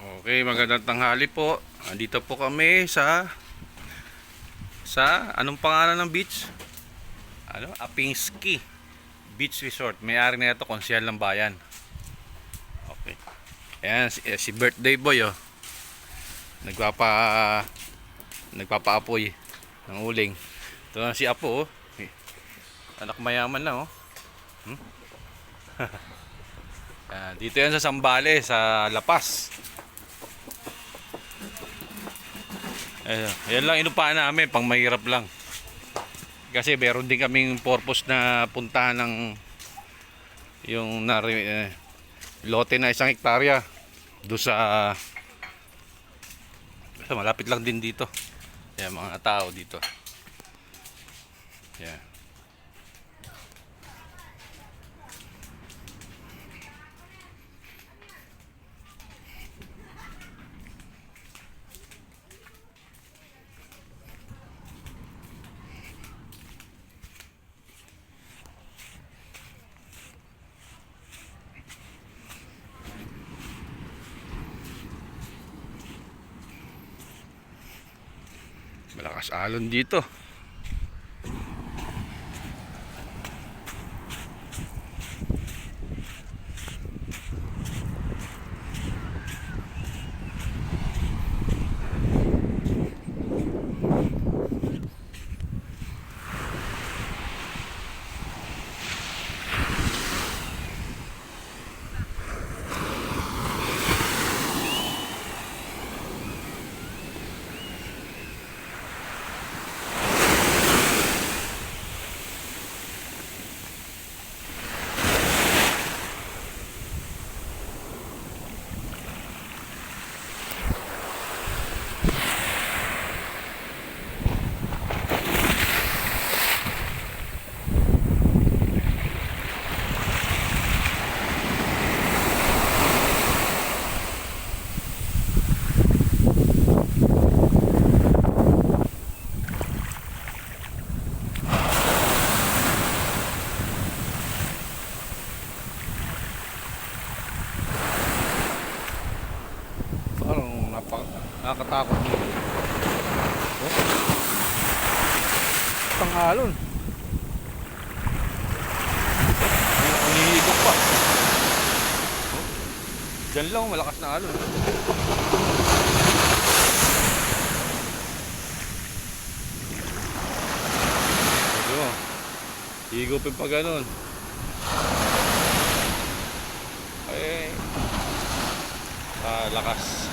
Okay, magandang tanghali po. Andito po kami sa anong pangalan ng beach? Apinski Beach Resort. May-ari na ito, konsyal ng bayan. Okay. Ayan, si birthday boy oh. Nagpapaapoy ng uling. Ito na si Apo oh. Anak mayaman na oh. Dito yan sa Sambales, sa La Paz. Yan lang inupahan namin, pang mahirap lang. Kasi meron din kaming purpose na puntahan ng yung lote na 1 hektarya doon sa malapit lang din dito. Yan, mga tao dito. Yan. Malakas alon dito. Nakakatakot mo. Tangalon. Ang hihigop pa. Diyan lang malakas na alon. Ito. Higopin pa ganun. Ay. Lakas.